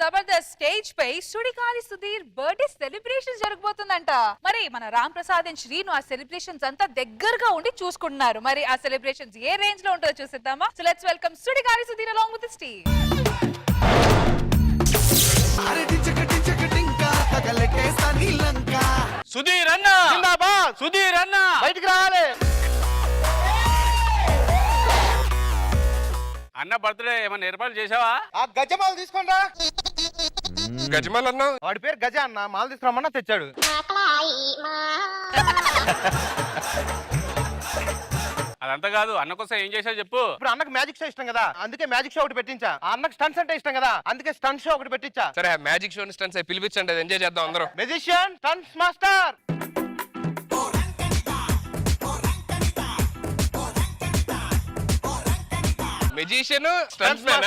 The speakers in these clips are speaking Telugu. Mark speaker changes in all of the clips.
Speaker 1: జబర్దస్త్ స్టేజ్ పై సుడిగాలి సుధీర్ బర్త్డే సెలబ్రేషన్ జరగబోతుందంట. మరి మన రామ్ ప్రసాద్ అండ్ శ్రీను ఆ సెలబ్రేషన్స్ అంతా దగ్గరగా ఉండి చూసుకుంటున్నారు. మరి ఆ సెలబ్రేషన్స్ ఏ రేంజ్ లో ఉంటుందో చూసేద్దామా? So let's welcome Sudigali Sudheer along with his team.
Speaker 2: Sudheer అన్న జిందాబాద్, సుధీర్ అన్న బయటికి రావాలి. అన్న బర్త్డే ఏమన్నా ఏర్పాటు చేసావా?
Speaker 3: ఆ గజమాలు తీసుకోండా.
Speaker 2: గజమాల్ అన్న
Speaker 3: వాడి పేరు గజ అన్న. మాలు తీసుకురామన్నా తెచ్చాడు.
Speaker 2: అదంతా కాదు, అన్న కోసం ఏం చేసావు చెప్పు.
Speaker 3: ఇప్పుడు అన్నకు మ్యాజిక్ షో ఇష్టం కదా, అందుకే మ్యాజిక్ షో ఒకటి పెట్టించా. ఆ అన్నకు స్టంట్స్ అంటే ఇష్టం కదా, అందుకే స్టంట్ షో ఒకటి పెట్టించా.
Speaker 4: సరే మ్యాజిక్ షో స్టంట్స్ పిలిపించండి, అది ఎంజాయ్ చేద్దాం అందరం.
Speaker 3: Magician, stunts master.
Speaker 4: Magician, stunts man.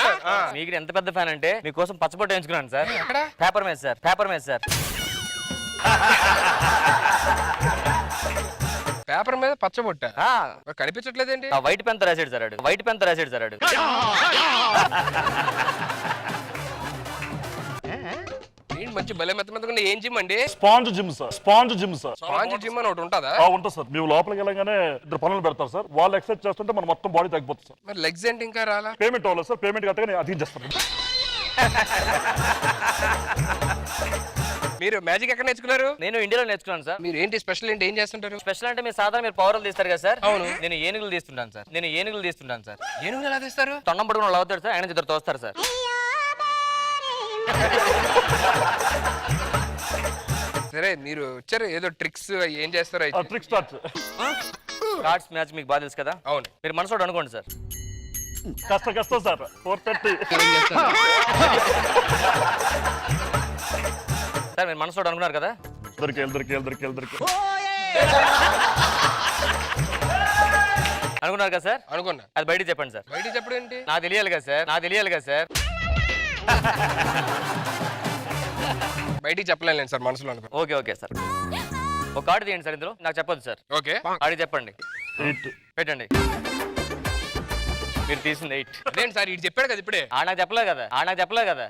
Speaker 5: మీకు ఎంత పెద్ద ఫ్యాన్ అంటే మీకోసం పచ్చబొట్టు ఎంచుకున్నాను సార్. పేపర్ మీద సార్, పేపర్ మీద సార్.
Speaker 4: పేపర్ మీద పచ్చబొట్ట కనిపించట్లేదేంటి?
Speaker 5: వైట్ పెన్ తో రాసాడు సార్, వైట్ పెన్ తో రాసాడు సార్.
Speaker 4: ఏంటి మంచి బలే మెత్త మెత్తగా ఏం జిమ్ అండి?
Speaker 6: Sponge gym sir, sponge gym sir.
Speaker 4: Sponge gym అని ఒకటి ఉంటుందా?
Speaker 6: ఉంటుంది సార్. మేము లోపలికి వెళ్ళగానే ఇద్దరు పనులు పెడతారు సార్. వాళ్ళు ఎక్సర్సైజ్ చేస్తుంటే మన మొత్తం బాడీ తగ్గిపోతుంది సార్.
Speaker 4: మరి లెగ్స్ ఏంటి ఇంకా రాలా?
Speaker 6: పేమెంట్ అవ్వలేదు సార్. పేమెంట్ కట్టగానే అది చేస్తాను.
Speaker 4: మీరు మ్యాజిక్ ఎక్కడ నేర్చుకున్నారు?
Speaker 5: నేను ఇండియాలో నేర్చుకున్నాను సార్.
Speaker 4: మీరు ఏంటి స్పెషల్ ఏంటి, ఏం చేస్తుంటారు?
Speaker 5: స్పెషల్ అంటే మీరు సాధారణ మీరు పవర్లు తీస్తారు కదా సార్.
Speaker 4: అవును.
Speaker 5: నేను ఏనుగులు తీస్తుంటాను సార్. నేను ఏనుగులు తీస్తుంటాను సార్.
Speaker 4: ఏనుగులు ఎలా తీస్తారు?
Speaker 5: తొండం పడుకుని అవుతాడు సార్, ఆయన ఇద్దరు తోస్తారు సార్.
Speaker 4: సరే మీరు వచ్చారు, ఏదో ట్రిక్స్ ఏం చేస్తారో
Speaker 6: ట్రిక్ స్టార్ట్.
Speaker 5: కార్డ్స్ మ్యాచ్ మీకు బాగా తెలుసు కదా.
Speaker 4: అవును.
Speaker 5: మీరు మనసులో అనుకోండి సార్.
Speaker 6: కష్టం సార్. 430
Speaker 5: సార్ మీరు మనసులో అనుకున్నారు కదా. అనుకున్నారు కదా సార్.
Speaker 4: అనుకున్నా.
Speaker 5: అది బయటికి చెప్పండి సార్.
Speaker 4: బయటికి చెప్పడం ఏంటి?
Speaker 5: నాకు తెలియాలి కదా సార్, నాకు తెలియాలి కదా సార్.
Speaker 4: బయటికి చెప్పలేను సార్, మనసులో అనుకో.
Speaker 5: Okay okay sir. ఒక కార్డు తీయండి సార్. ఇందులో నాకు చెప్పొద్దు సార్.
Speaker 4: ఓకే
Speaker 5: ఆడికి చెప్పండి.
Speaker 6: 8
Speaker 5: పెట్టండి. మీరు తీసింది 8.
Speaker 4: అదేంటి సార్ ఇటు చెప్పాడు కదా ఇప్పుడే.
Speaker 5: నాకు చెప్పలేదు కదా, నాకు చెప్పలేదు కదా.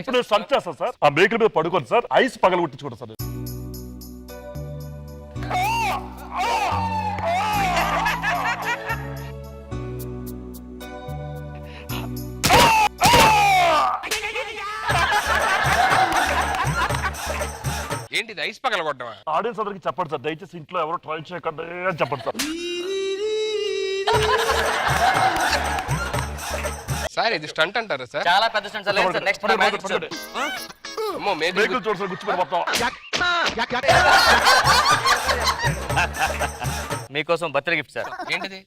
Speaker 6: ఇప్పుడు స్టంట్ చేస్తాను సార్. ఆ మేకల మీద పడుకోండి సార్. ఐస్ పగల కొట్టించుకోండి సార్.
Speaker 4: ఏంటి ఐస్ పగల కొట్టమా?
Speaker 6: ఆడియన్స్ అందరికి చెప్పండి సార్. దయచేసి ఇంట్లో ఎవరు ట్రై చేయకండి అని చెప్పండి సార్.
Speaker 4: సార్ ఇది స్టంట్ అంటారా సార్?
Speaker 5: చాలా పెద్ద స్టంట్ సార్. నెక్స్ట్
Speaker 4: అమ్మో
Speaker 6: మేకలు చూడు సార్, గుచ్చిపోయి మొత్తం.
Speaker 5: మీకోసం బర్త్డే గిఫ్ట్ సార్.
Speaker 4: ఏంటిది?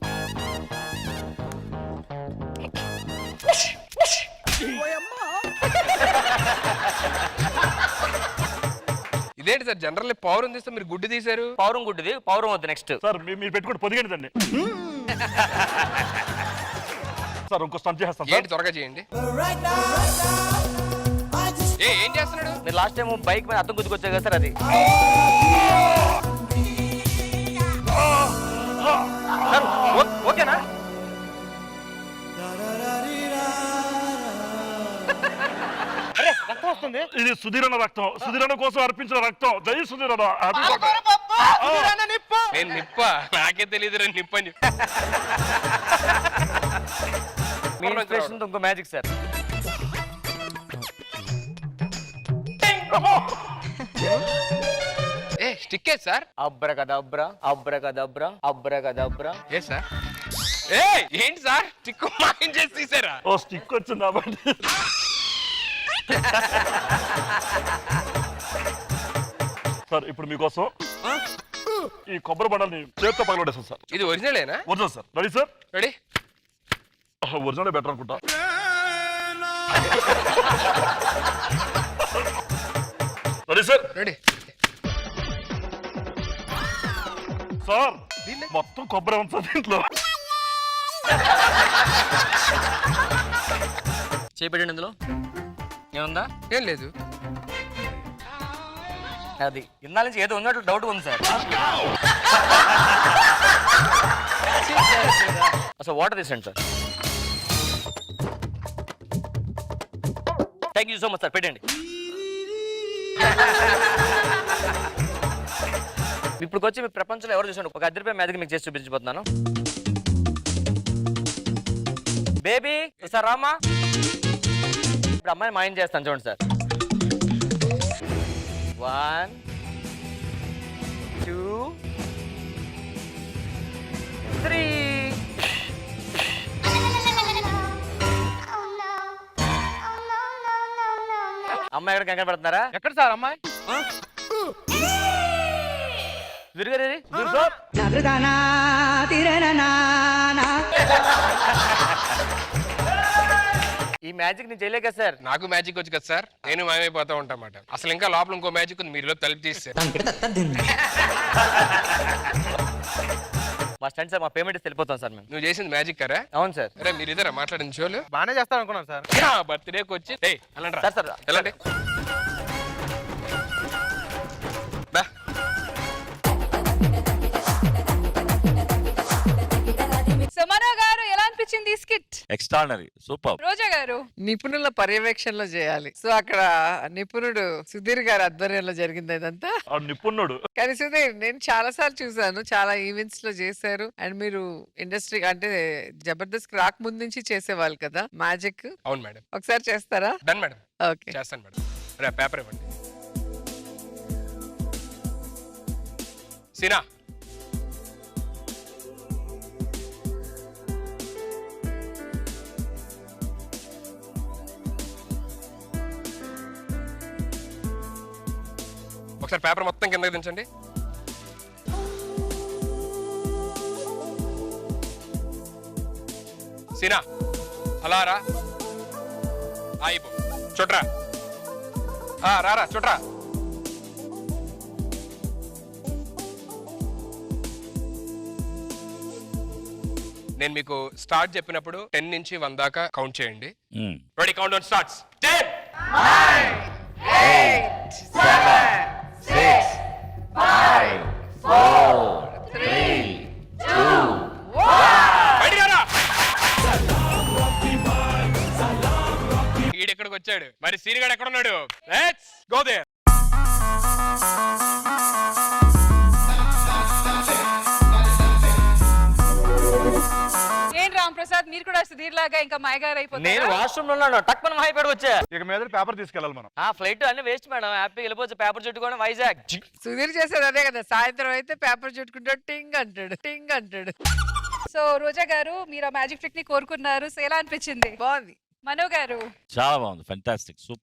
Speaker 4: ఇదేంటి సార్ జనరల్ పౌరం తీస్తే మీరు గుడ్డు తీశారు?
Speaker 5: పౌరం గుడ్డిది, పౌరం వద్దు. నెక్స్ట్
Speaker 6: సార్ మీరు పెట్టుకుంటే పొదిగండి సార్. ఇంకో స్టంట్ చేస్తాను
Speaker 4: ఏంటి త్వరగా చేయండి. ఏం చేస్తున్నాడు?
Speaker 5: మీరు లాస్ట్ టైం బైక్ మీద అద్దం గుద్దుకొచ్చారు కదా సార్, అది. ఓకేనా?
Speaker 3: వస్తుంది.
Speaker 6: ఇది సుధీరణ రక్తం. సుధీరణ కోసం అర్పించిన రక్తం. జై సుధీరణ.
Speaker 4: నేను నిప్ప, నాకే తెలియదు నిప్ప అని.
Speaker 5: మీ ఇన్స్పిరేషన్ ఇంకో మ్యాజిక్ సార్.
Speaker 4: ఏ stick sir.
Speaker 5: Abracadabra abracadabra abracadabra.
Speaker 4: ఏ సార్? ఏ ఏంటి సార్ స్టిక్ మాయం చేసి తీసారా?
Speaker 6: ఓ స్టిక్ వచ్చింది కాబట్టి. సార్ ఇప్పుడు మీకోసం ఈ కొబ్బరి బండల్ని చేత్తో పగలబడేస్తాం సార్.
Speaker 4: ఇది ఒరిజినలేనా?
Speaker 6: Original sir. Ready sir?
Speaker 4: Ready.
Speaker 6: Original better అనుకుంటా. Ready sir?
Speaker 4: Ready
Speaker 6: sir. మొత్తం కొబ్బరి ఉంది సార్ దీంట్లో.
Speaker 5: చేపెట్టండి. ఇందులో ఏముందా?
Speaker 4: ఏం లేదు.
Speaker 5: అది ఇందాల నుంచి ఏదో ఉన్నట్లు డౌట్ ఉంది సార్. అసలు వాటర్ తీసండి sir. Thank you so much sir, పెట్టండి. ఇప్పుడు వచ్చి మీ ప్రపంచంలో ఎవరు చూసాను ఒక ₹10 మ్యాజిక్ మీకు చేసి చూపించబోతున్నాను. బేబీ సార్ రామా, ఇప్పుడు అమ్మాయిని మాయం చేస్తాను చూడండి సార్. 1 2 3. అమ్మాయి ఎక్కడ కంగారు పడుతున్నారా?
Speaker 3: ఎక్కడ సార్ అమ్మాయి?
Speaker 5: దుర్గారి ఈ మ్యాజిక్ నేను చేయలేక సార్.
Speaker 4: నాకు మ్యాజిక్ వచ్చు కదా సార్, నేను మాయమైపోతా ఉంటామాట. అసలు ఇంకా లోపల ఇంకో మ్యాజిక్ ఉంది, మీరు తలుపు తీస్తే.
Speaker 5: మా స్టంట్ సార్, మా పేమెంట్ ఇస్తే వెళ్ళిపోతాం సార్ మేము.
Speaker 4: నువ్వు చేసింది మ్యాజిక్ కరా?
Speaker 5: అవును సార్.
Speaker 4: అరే మీరు ఇద్దరా మాట్లాడిన షోలు?
Speaker 3: బాగానే చేస్తాను అనుకున్నాను సార్.
Speaker 4: బర్త్డేకి వచ్చి వెళ్ళండి
Speaker 5: సార్ సార్
Speaker 4: వెళ్ళండి. దా.
Speaker 1: సో మనో గారు ఎలా అనిపించింది ఈ స్కిట్?
Speaker 6: Extraordinary, super.
Speaker 1: రోజా గారు?
Speaker 7: నిపుణుల పర్యవేక్షణలో చేయాలి. సో అక్కడ నిపుణుడు సుధీర్ గారి ఆధ్వర్యంలో జరిగింది ఇదంతా.
Speaker 6: ఆ నిపుణుడు.
Speaker 7: కానీ సుధీర్, నేను చాలా సార్లు చూసాను, చాలా ఈవెంట్స్ లో చేశారు. అండ్ మీరు ఇండస్ట్రీ అంటే జబర్దస్త్ రాక ముందు నుంచి చేసేవాళ్ళు కదా మ్యాజిక్.
Speaker 4: అవును మేడం.
Speaker 7: ఒకసారి చేస్తారా?
Speaker 4: Done madam,
Speaker 7: okay.
Speaker 4: చేస్తాను మేడం. రే పేపర్ ఇవ్వండి. సీనా, ఒకసారి పేపర్ మొత్తం కిందకి దించండి. సీనా అలా రా. అయిపో చుట్రా. రారా చుట్రా. నేను మీకు స్టార్ట్ చెప్పినప్పుడు 10 నుంచి 1 దాకా కౌంట్ చేయండి. Ready, count down starts. 10 9 8 7 6 5 4 3 2 1. బయటికి రా. ఈడెక్కడికి వచ్చాడు మరి? సీనిగాడు ఎక్కడ ఉన్నాడు? Let's go there.
Speaker 1: ఏం రామ్ ప్రసాద్, మీరు కూడా సుధీర్ లాగా ఇంకా మాయగారు
Speaker 5: నేను
Speaker 1: అయిపోతారు?
Speaker 5: వాష్రూమ్ లో ఉన్నాను, టక్ మన మాయపడి వచ్చా.
Speaker 6: ఇక మీద పేపర్ తీసుకెళ్ళాలి మనం.
Speaker 5: ఆ ఫ్లైట్ అన్ని వేస్ట్ మేడం, హ్యాపీగా వెళ్ళిపోవచ్చు. పేపర్ చుట్టుకోవడం వైజాగ్.
Speaker 7: సుధీర్ చేసేది అదే కదా, సాయంత్రం అయితే పేపర్ చుట్టుకుంటాడు, టింగ్ అంటాడు, టింగ్ అంటాడు.
Speaker 1: సో రోజా గారు, మీరు ఆ మ్యాజిక్ ట్రిక్ ని కోరుకున్నారు. సో ఎలా అనిపించింది?
Speaker 7: బాగుంది.
Speaker 1: మనో గారు?
Speaker 6: చాలా బాగుంది, ఫెంటాస్టిక్, సూపర్.